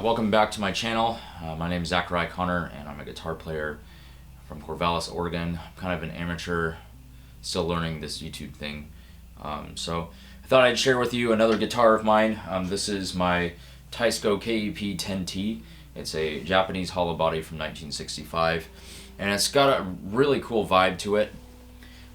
Welcome back to my channel. My name is Zachariah Connor, and I'm a guitar player from Corvallis, Oregon. I'm kind of an amateur, still learning this YouTube thing. So I thought I'd share with you another guitar of mine. This is my Teisco KEP-10t. It's a Japanese hollow body from 1965, and it's got a really cool vibe to it.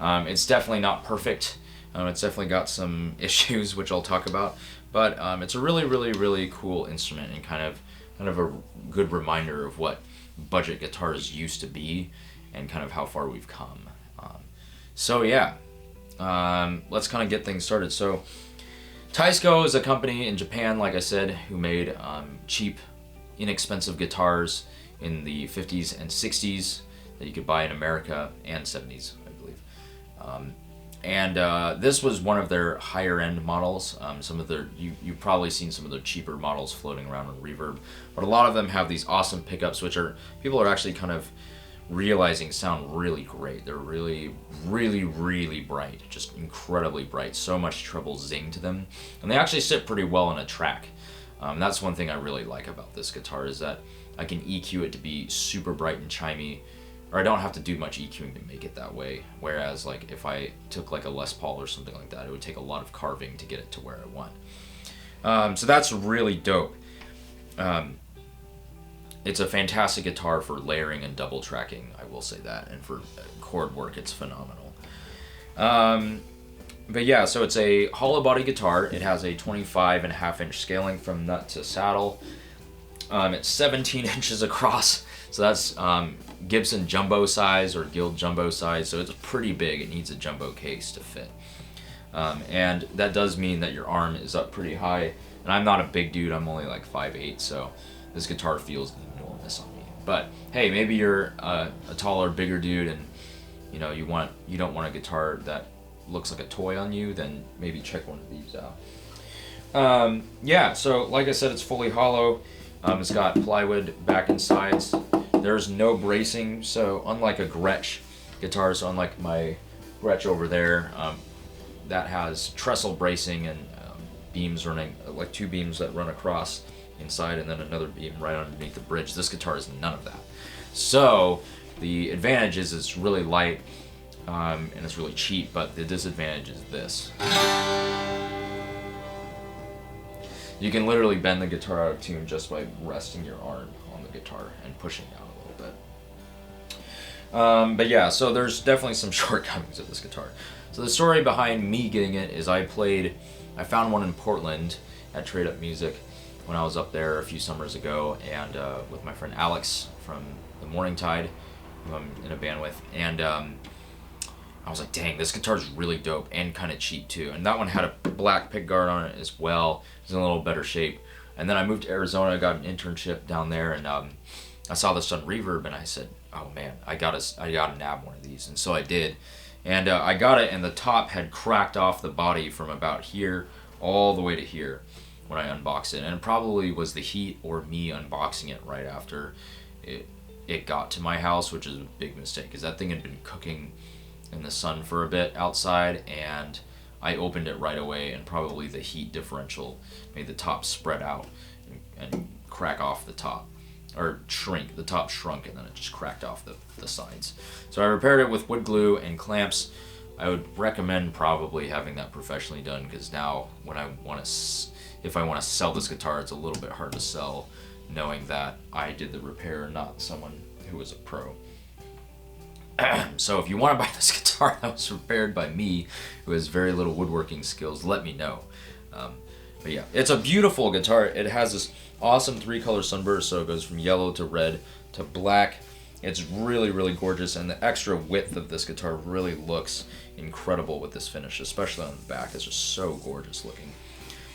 It's definitely not perfect. It's definitely got some issues, which I'll talk about. But it's a really cool instrument, and kind of a good reminder of what budget guitars used to be, and kind of how far we've come. So yeah, let's kind of get things started. So Teisco is a company in Japan, like I said, who made cheap, inexpensive guitars in the 50s and 60s that you could buy in America, and 70s, I believe. This was one of their higher end models. Some of their, you've probably seen some of their cheaper models floating around on Reverb, but a lot of them have these awesome pickups, which people are actually kind of realizing sound really great. They're really bright, just incredibly bright. So much treble zing to them, and they actually sit pretty well in a track. That's one thing I really like about this guitar, is that I can EQ it to be super bright and chimey, or I don't have to do much EQing to make it that way. Whereas like if I took like a Les Paul or something like that, it would take a lot of carving to get it to where I want. So that's really dope. It's a fantastic guitar for layering and double tracking, I will say that, and for chord work it's phenomenal. But yeah, so it's a hollow body guitar. It has a 25.5 inch scaling from nut to saddle. It's 17 inches across, so that's Gibson jumbo size or Guild jumbo size, so it's pretty big. It needs a jumbo case to fit. And that does mean that your arm is up pretty high, and I'm not a big dude, I'm only like 5'8", so this guitar feels enormous on me. But hey, maybe you're a taller, bigger dude, and you know you don't want a guitar that looks like a toy on you, then maybe check one of these out. Yeah, so like I said, it's fully hollow. It's got plywood back and sides. There's no bracing, so unlike a Gretsch guitar, so unlike my Gretsch over there, that has trestle bracing and beams running, like two beams that run across inside and then another beam right underneath the bridge. This guitar is none of that. So the advantage is it's really light, and it's really cheap, but the disadvantage is this. You can literally bend the guitar out of tune just by resting your arm on the guitar and pushing down a little bit. But yeah, so there's definitely some shortcomings of this guitar. So the story behind me getting it is I found one in Portland at Trade Up Music when I was up there a few summers ago, and with my friend Alex from the Morningtide, who I'm in a band with, and I was like, dang, this guitar's really dope and kind of cheap too. And that one had a black pickguard on it as well. It was in a little better shape. And then I moved to Arizona, I got an internship down there, and I saw this on Reverb, and I said, oh man, I gotta nab one of these. And so I did. And I got it, and the top had cracked off the body from about here all the way to here when I unboxed it. And it probably was the heat or me unboxing it right after it got to my house, which is a big mistake, because that thing had been cooking in the sun for a bit outside, and I opened it right away, and probably the heat differential made the top spread out and crack off the top, or shrink. The top shrunk, and then it just cracked off the sides. So I repaired it with wood glue and clamps. I would recommend probably having that professionally done, because now when if I want to sell this guitar, it's a little bit hard to sell knowing that I did the repair, not someone who was a pro. So if you want to buy this guitar that was repaired by me, who has very little woodworking skills, let me know. But yeah, it's a beautiful guitar. It has this awesome 3-color sunburst, so it goes from yellow to red to black. It's really gorgeous, and the extra width of this guitar really looks incredible with this finish, especially on the back. It's just so gorgeous looking.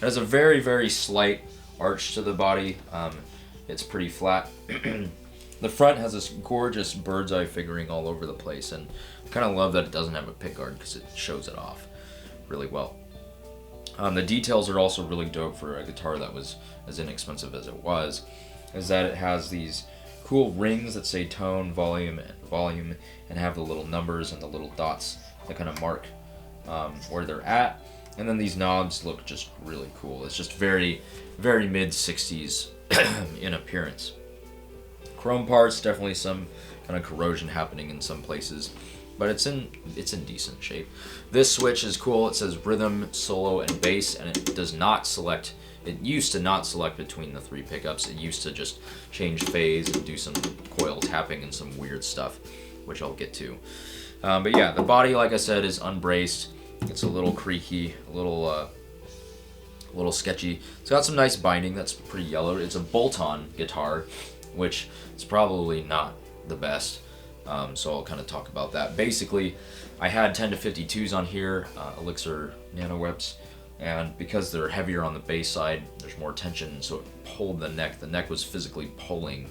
It has a very slight arch to the body. It's pretty flat. The front has this gorgeous bird's eye figuring all over the place, and I kind of love that it doesn't have a pickguard because it shows it off really well. The details are also really dope for a guitar that was as inexpensive as it was, is that it has these cool rings that say tone, volume, and have the little numbers and the little dots that kind of mark where they're at. And then these knobs look just really cool. It's just very mid 60s in appearance. Chrome parts, definitely some kind of corrosion happening in some places, but it's in decent shape. This switch is cool. It says rhythm, solo, and bass, and it does not select. It used to not select between the 3 pickups. It used to just change phase and do some coil tapping and some weird stuff, which I'll get to. But yeah, the body, like I said, is unbraced. It's a little creaky, a little sketchy. It's got some nice binding. That's pretty yellow. It's a bolt-on guitar, which is probably not the best. So I'll kind of talk about that. Basically, I had 10 to 52s on here, Elixir Nano Whips, and because they're heavier on the bass side, there's more tension, so it pulled the neck. The neck was physically pulling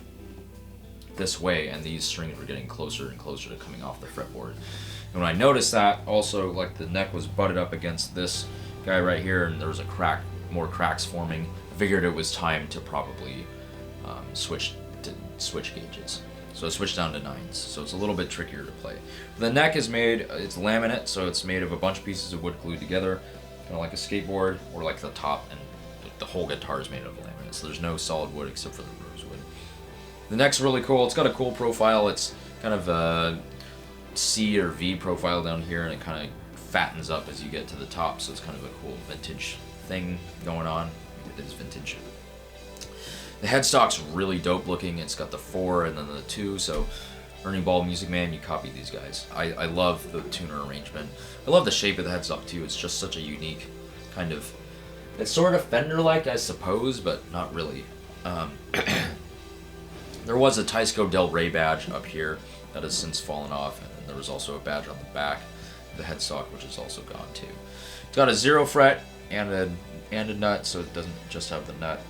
this way, and these strings were getting closer and closer to coming off the fretboard. And when I noticed that, also, like, the neck was butted up against this guy right here, and there was a crack, more cracks forming, I figured it was time to probably switch gauges. So I switched down to 9s, so it's a little bit trickier to play. The neck is made, it's laminate, so it's made of a bunch of pieces of wood glued together, kind of like a skateboard, or like the top, and the whole guitar is made of laminate, so there's no solid wood except for the rosewood. The neck's really cool. It's got a cool profile. It's kind of a C or V profile down here, and it kind of fattens up as you get to the top, so it's kind of a cool vintage thing going on. It is vintage. The headstock's really dope looking. It's got the 4 and then the 2, so Ernie Ball, Music Man, you copy these guys. I love the tuner arrangement. I love the shape of the headstock too. It's just such a unique kind of... It's sort of Fender-like, I suppose, but not really. There was a Teisco Del Rey badge up here that has since fallen off, and then there was also a badge on the back of the headstock, which is also gone too. It's got a 0 fret and a nut, so it doesn't just have the nut.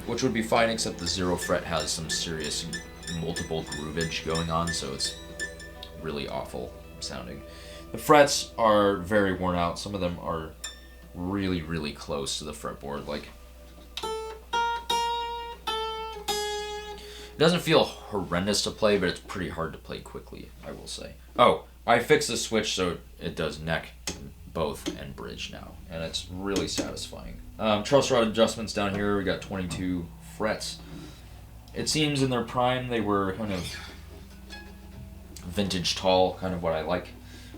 Which would be fine, except the 0 fret has some serious multiple groovage going on, so it's really awful sounding. The frets are very worn out. Some of them are really, really close to the fretboard. Like, it doesn't feel horrendous to play, but it's pretty hard to play quickly, I will say. Oh, I fixed the switch so it does neck, both, and bridge now, and it's really satisfying. Truss rod adjustments down here, we got 22 frets. It seems in their prime they were kind of vintage tall, kind of what I like.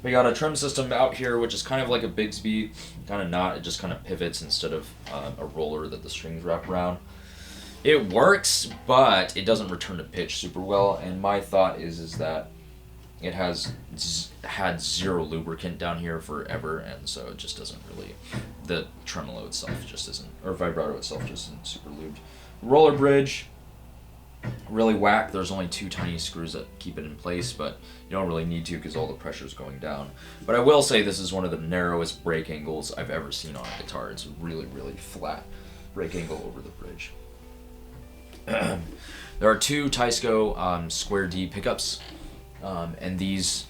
We got a trim system out here, which is kind of like a Bigsby, kind of not. It just kind of pivots instead of a roller that the strings wrap around. It works, but it doesn't return to pitch super well, and my thought is that it has had 0 lubricant down here forever, and so it just doesn't really... The tremolo itself just isn't... Or vibrato itself just isn't super lubed. Roller bridge, really whack. There's only 2 tiny screws that keep it in place, but you don't really need to because all the pressure's going down. But I will say this is one of the narrowest break angles I've ever seen on a guitar. It's a really, really flat break angle over the bridge. There are 2 Teisco Square D pickups, and these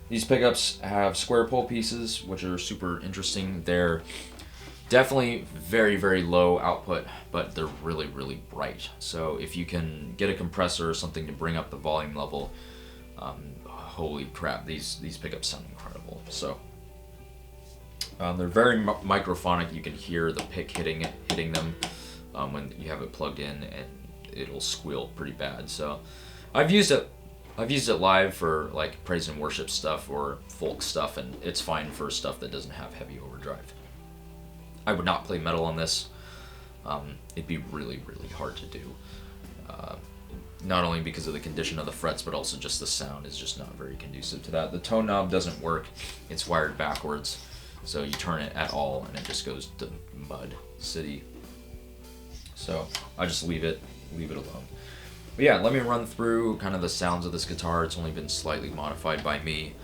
pickups have square pull pieces, which are super interesting. They're definitely very, very low output, but they're really, really bright. So if you can get a compressor or something to bring up the volume level, holy crap, these pickups sound incredible. So they're very microphonic. You can hear the pick hitting them when you have it plugged in, and it'll squeal pretty bad. So I've used it live for like praise and worship stuff or folk stuff, and it's fine for stuff that doesn't have heavy overdrive. I would not play metal on this. It'd be really, really hard to do. Not only because of the condition of the frets, but also just the sound is just not very conducive to that. The tone knob doesn't work. It's wired backwards, so you turn it at all and it just goes to Mud City. So I just leave it alone. But yeah, let me run through kind of the sounds of this guitar. It's only been slightly modified by me,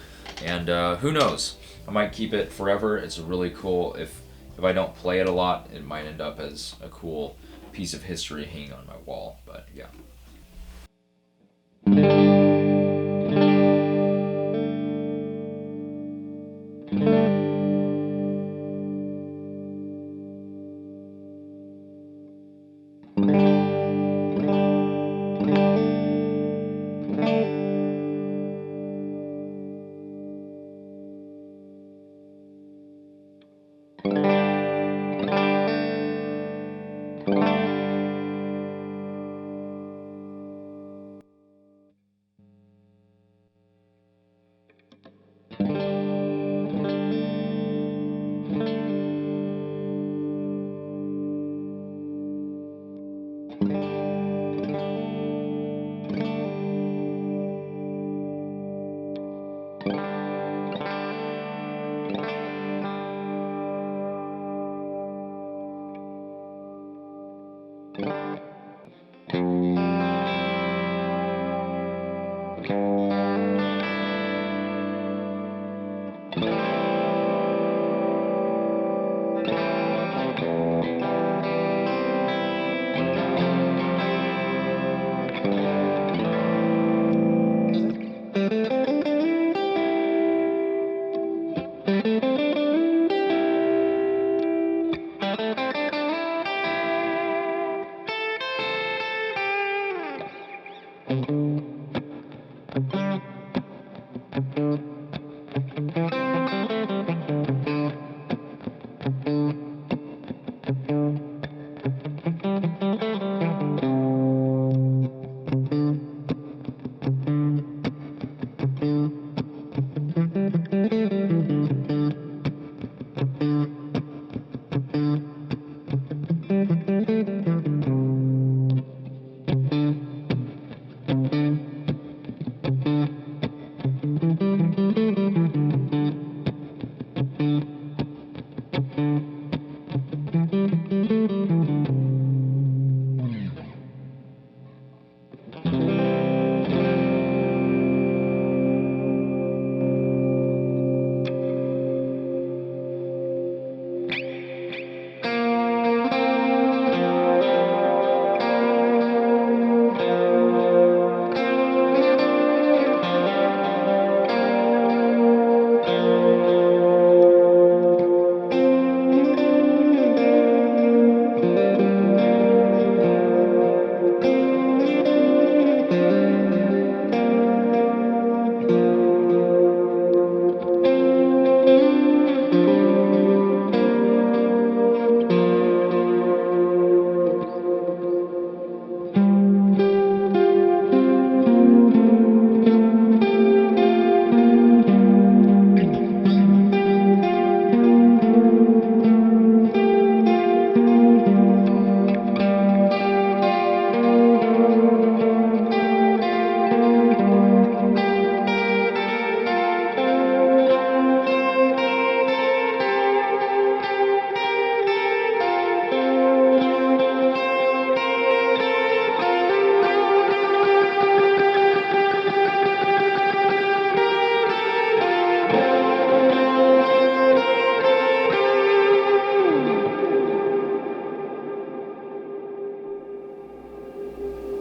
and who knows? I might keep it forever. It's really cool. If I don't play it a lot, it might end up as a cool piece of history hanging on my wall. But yeah.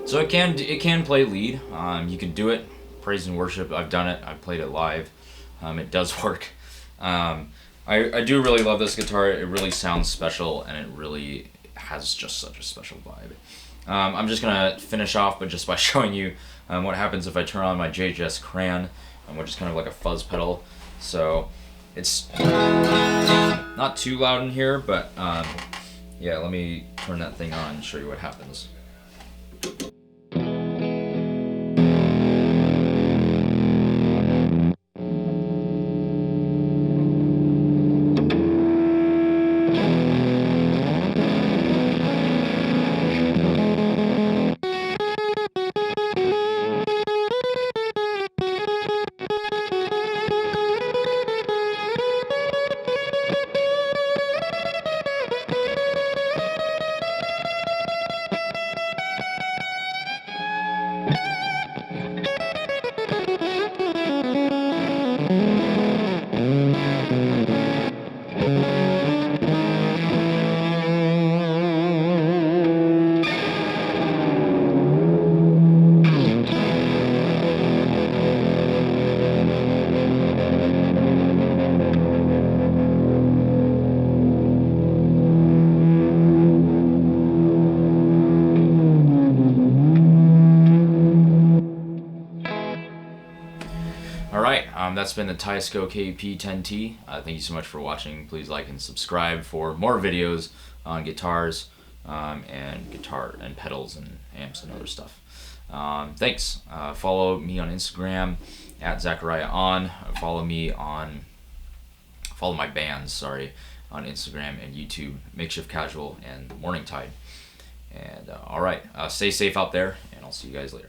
So it can play lead. You can do it. Praise and worship. I've done it. I've played it live. It does work. I do really love this guitar. It really sounds special, and it really has just such a special vibe. I'm just gonna finish off, but just by showing you what happens if I turn on my JHS Crayon, which is kind of like a fuzz pedal. So it's not too loud in here, but yeah. Let me turn that thing on and show you what happens. Alright, that's been the Teisco KEP-10t. Thank you so much for watching. Please like and subscribe for more videos on guitars and guitar and pedals and amps and other stuff. Thanks. Follow me on Instagram at Zachariah on. Follow my bands, on Instagram and YouTube, Makeshift Casual and Morningtide. And alright, stay safe out there, and I'll see you guys later.